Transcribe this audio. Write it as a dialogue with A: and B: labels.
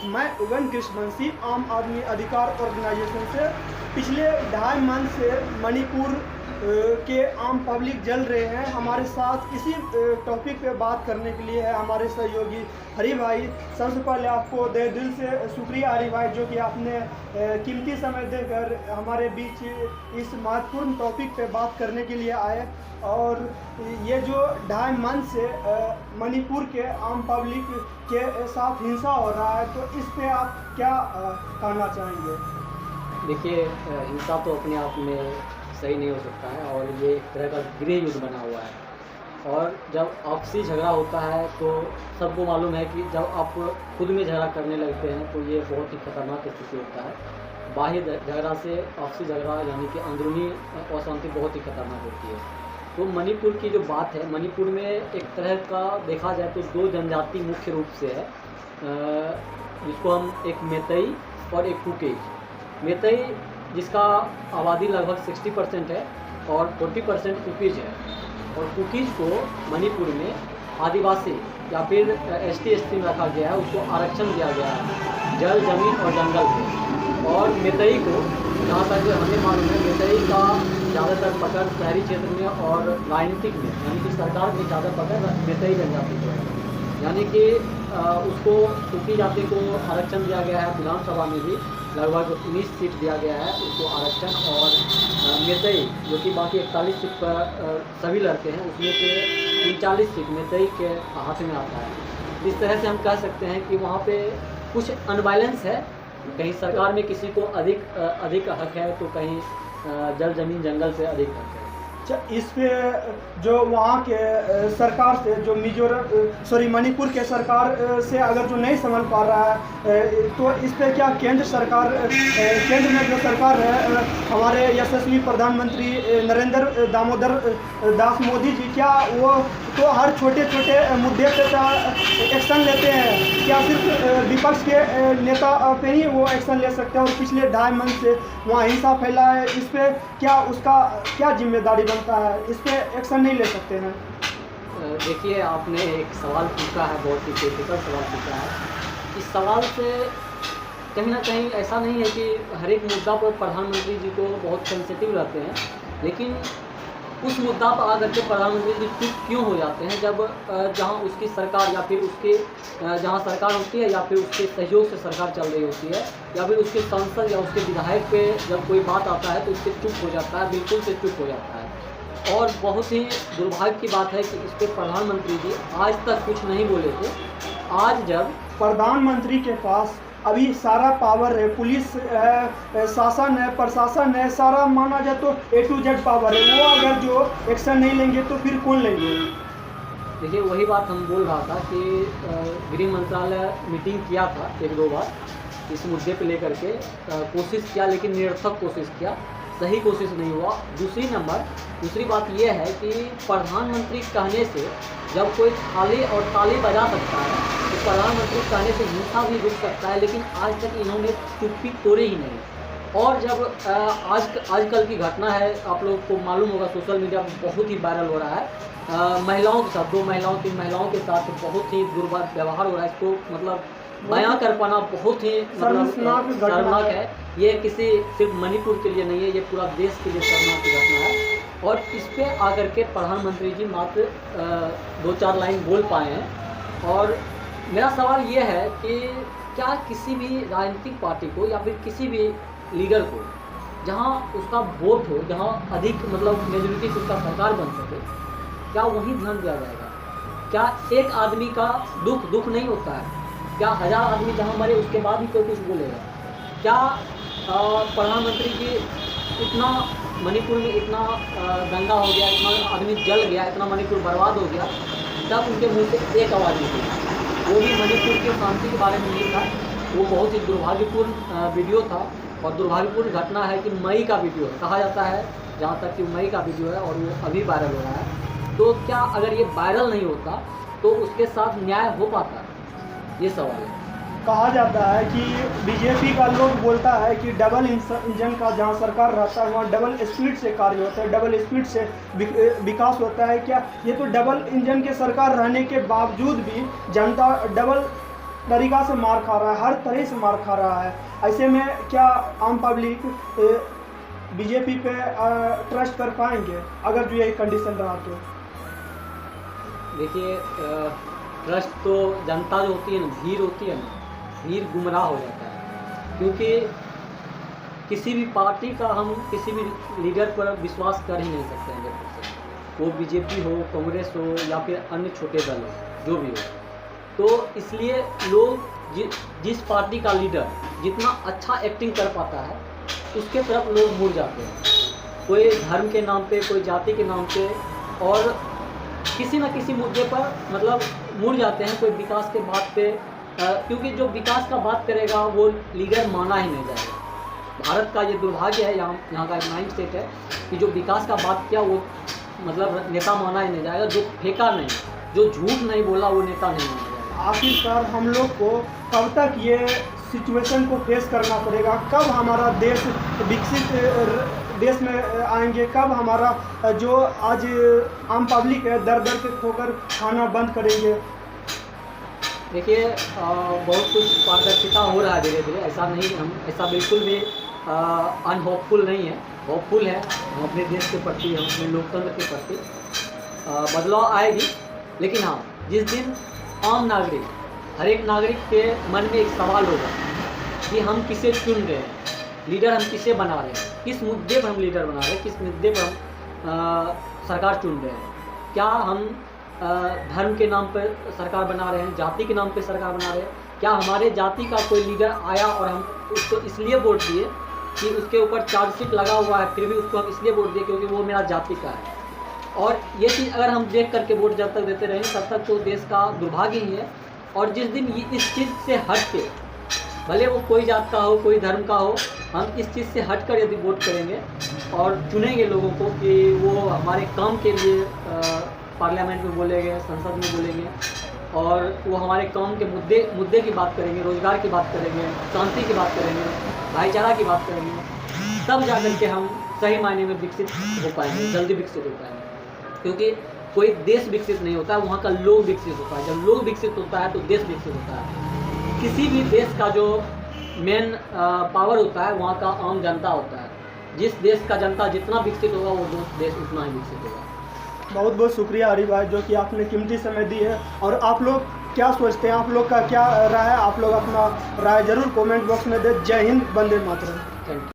A: मैं उगन कृष्णवंशी आम आदमी अधिकार ऑर्गेनाइजेशन से पिछले 2.5 माह से मणिपुर के आम पब्लिक जल रहे हैं। हमारे साथ इसी टॉपिक पे बात करने के लिए है हमारे सहयोगी हरी भाई। सबसे पहले आपको दिल से शुक्रिया हरी भाई, जो कि आपने कीमती समय देकर हमारे बीच इस महत्वपूर्ण टॉपिक पे बात करने के लिए आए। और ये जो 2.5 माह से मणिपुर के आम पब्लिक के साथ हिंसा हो रहा है, तो इस पे आप क्या कहना चाहेंगे?
B: देखिए, हिंसा तो अपने आप में सही नहीं हो सकता है और ये एक तरह का गृह युद्ध बना हुआ है। और जब आपसी झगड़ा होता है तो सबको मालूम है कि जब आप खुद में झगड़ा करने लगते हैं तो ये बहुत ही खतरनाक स्थिति होता है। बाह्य झगड़ा से आपसी झगड़ा यानी कि अंदरूनी अशांति बहुत ही खतरनाक होती है। तो मणिपुर की जो बात है, मणिपुर में एक तरह का देखा जाए तो 2 जनजाति मुख्य रूप से है, जिसको हम एक मैतेई और एक कुकीज। मैतेई जिसका आबादी लगभग 60% है और 40% कुकीज है। और कुकीज को मणिपुर में आदिवासी या फिर ST में रखा गया है, उसको आरक्षण दिया गया है जल, जमीन और जंगल पे। और मैतेई को, जहाँ तक हमें मालूम है, मैतेई का ज़्यादातर पकड़ शहरी क्षेत्र में और राजनीतिक में यानी कि सरकार में ज़्यादा पकड़ मैतेई जनजाति को है। यानी कि उसको कुकी जाति को आरक्षण दिया गया है। विधानसभा में भी लगभग 19 सीट दिया गया है उसको आरक्षण। और मैतेई जो कि बाकी 41 सीट पर सभी लड़ते हैं, उसमें से 39 सीट मैतेई के हाथ में आता है। इस तरह से हम कह सकते हैं कि वहाँ पे कुछ अनबैलेंस है। कहीं सरकार में किसी को अधिक हक है तो कहीं जल, जमीन, जंगल से अधिक हक है।
A: इस पे जो वहाँ के सरकार से, जो मणिपुर के सरकार से अगर जो नहीं संभल पा रहा है, तो इस पे क्या केंद्र में जो सरकार है, हमारे यशस्वी प्रधानमंत्री नरेंद्र दामोदर दास मोदी जी, क्या वो तो हर छोटे मुद्दे पे एक्शन लेते हैं? क्या सिर्फ विपक्ष के नेता पे ही वो एक्शन ले सकते हैं? और पिछले 2.5 माह से वहाँ हिंसा फैला है, इस पे क्या उसका क्या जिम्मेदारी बनता है? इस पे एक्शन नहीं ले सकते हैं?
B: देखिए, आपने एक सवाल पूछा है, बहुत ही क्रिटिकल सवाल पूछा है। इस सवाल से कहीं ना कहीं ऐसा नहीं है कि हर एक मुद्दा पर प्रधानमंत्री जी को बहुत सेंसिटिव रहते हैं, लेकिन उस मुद्दा पर आकर के प्रधानमंत्री जी चुप क्यों हो जाते हैं जब जहां उसकी सरकार या फिर उसके जहां सरकार होती है या फिर उसके सहयोग से सरकार चल रही होती है या फिर उसके सांसद या उसके विधायक पे जब कोई बात आता है तो उससे चुप हो जाता है, बिल्कुल से चुप हो जाता है। और बहुत ही दुर्भाग्य की बात है कि इस पर प्रधानमंत्री जी आज तक कुछ नहीं बोले थे। आज जब
A: प्रधानमंत्री के पास अभी सारा पावर है, पुलिस है, शासन है, प्रशासन है, सारा माना जाए तो A to Z पावर है, वो अगर जो एक्शन नहीं लेंगे तो फिर कौन लेंगे?
B: देखिए, वही बात हम बोल रहा था कि गृह मंत्रालय मीटिंग किया था 1-2 बार इस मुद्दे पे लेकर के, कोशिश किया लेकिन निरर्थक कोशिश किया, सही कोशिश नहीं हुआ। दूसरी बात यह है कि प्रधानमंत्री कहने से जब कोई थाली और ताली बजा सकता है तो प्रधानमंत्री कहने से हिंसा भी रुक सकता है, लेकिन आज तक इन्होंने चुप्पी तोड़े ही नहीं। और जब आजकल की घटना है, आप लोग को मालूम होगा, सोशल मीडिया पर बहुत ही वायरल हो रहा है, महिलाओं के साथ 2 महिलाओं 3 महिलाओं के साथ बहुत ही दुर्व्यवहार हो रहा है। इसको मतलब बयां कर पाना बहुत ही शर्मनाक है। ये किसी सिर्फ मणिपुर के लिए नहीं है, ये पूरा देश के लिए शर्मनाक की घटना है। और इस पे आकर के प्रधानमंत्री जी मात्र 2-4 लाइन बोल पाए हैं। और मेरा सवाल ये है कि क्या किसी भी राजनीतिक पार्टी को या फिर किसी भी लीडर को जहां उसका वोट हो, जहां अधिक मतलब मेजोरिटी से उसका सरकार बन सके, क्या वहीं ध्यान दिया जाएगा? क्या एक आदमी का दुख नहीं होता है? क्या 1000 आदमी जहाँ मरे उसके बाद ही कोई कुछ बोलेगा? क्या प्रधानमंत्री जी इतना मणिपुर में इतना दंगा हो गया, इतना आदमी जल गया, इतना मणिपुर बर्बाद हो गया, तब उनके मुंह से एक आवाज़ निकली, वो भी मणिपुर की शांति के बारे में नहीं था। वो बहुत ही दुर्भाग्यपूर्ण वीडियो था और दुर्भाग्यपूर्ण घटना है कि मई का वीडियो है, कहा जाता है जहाँ तक कि मई का वीडियो है और वो अभी वायरल हो रहा है। तो क्या अगर ये वायरल नहीं होता तो उसके साथ न्याय हो पाता? ये सवाल है।
A: कहा जाता है कि बीजेपी का लोग बोलता है कि डबल इंजन का जहां सरकार रहता है वहां डबल स्पीड से कार्य होता है, डबल स्पीड से विकास होता है। क्या ये तो डबल इंजन के सरकार रहने के बावजूद भी जनता डबल तरीक़ा से मार खा रहा है, हर तरह से मार खा रहा है। ऐसे में क्या आम पब्लिक बीजेपी पे ट्रस्ट कर पाएंगे अगर जो यही कंडीशन रहा तो?
B: देखिए, ट्रस्ट तो जनता जो होती है ना, भीड़ होती है ना, भीड़ गुमराह हो जाता है। क्योंकि किसी भी पार्टी का हम किसी भी लीडर पर विश्वास कर ही नहीं सकते हैं 100%। वो बीजेपी हो, कांग्रेस हो या फिर अन्य छोटे दल हो, जो भी हो। तो इसलिए लोग जिस पार्टी का लीडर जितना अच्छा एक्टिंग कर पाता है उसके तरफ लोग मुड़ जाते हैं, कोई धर्म के नाम पे, कोई जाति के नाम पे, और किसी न किसी मुद्दे पर मतलब मुड़ जाते हैं, कोई विकास के बात पे। क्योंकि जो विकास का बात करेगा वो लीडर माना ही नहीं जाएगा। भारत का ये दुर्भाग्य है, यहाँ का एक माइंड सेट है कि जो विकास का बात किया वो मतलब नेता माना ही नहीं जाएगा, जो फेंका नहीं, जो झूठ नहीं बोला वो नेता नहीं माना जाएगा।
A: आखिरकार हम लोग को कब तक ये सिचुएशन को फेस करना पड़ेगा? कब हमारा देश विकसित देश में आएंगे? कब हमारा जो आज आम पब्लिक है दर दर के ठोकर खाना बंद करेंगे?
B: देखिए, बहुत कुछ पारदर्शिता हो रहा है धीरे धीरे, ऐसा नहीं, हम ऐसा बिल्कुल भी अनहोपफुल नहीं है, होपफुल है हम अपने देश के प्रति, हम अपने लोकतंत्र के प्रति। बदलाव आएगी, लेकिन हाँ, जिस दिन आम नागरिक, हर एक नागरिक के मन में एक सवाल होगा कि हम किसे चुन रहे हैं, लीडर हम किसे बना रहे हैं, किस मुद्दे पर हम लीडर बना रहे हैं, किस मुद्दे पर हम सरकार चुन रहे हैं। क्या हम धर्म के नाम पर सरकार बना रहे हैं, जाति के नाम पर सरकार बना रहे हैं? क्या हमारे जाति का कोई लीडर आया और हम उसको इसलिए वोट दिए कि उसके ऊपर चार्जशीट लगा हुआ है, फिर भी उसको हम इसलिए वोट दिए क्योंकि वो मेरा जाति का है? और ये चीज़ अगर हम देख करके वोट जब तक देते रहेंगे तब तक तो देश का दुर्भाग्य ही है। और जिस दिन ये इस चीज़ से हट के, भले वो कोई जात का हो, कोई धर्म का हो, हम इस चीज़ से हट कर यदि वोट करेंगे और चुनेंगे लोगों को कि वो हमारे काम के लिए पार्लियामेंट में बोलेंगे, संसद में बोलेंगे, और वो हमारे काम के मुद्दे की बात करेंगे, रोजगार की बात करेंगे, शांति की बात करेंगे, भाईचारा की बात करेंगे, तब जाकर के हम सही मायने में विकसित हो पाएंगे, जल्दी विकसित हो पाएंगे। क्योंकि कोई देश विकसित नहीं होता है, वहाँ का लोग विकसित होता है। जब लोग विकसित होता है तो देश विकसित होता है। किसी भी देश का जो मेन पावर होता है वहाँ का आम जनता होता है। जिस देश का जनता जितना विकसित होगा वो देश उतना ही विकसित होगा।
A: बहुत बहुत शुक्रिया हरीश भाई, जो कि आपने कीमती समय दी है। और आप लोग क्या सोचते हैं, आप लोग का क्या राय है? आप लोग अपना राय जरूर कमेंट बॉक्स में दे। जय हिंद, वंदे मातरम।
B: Thank you.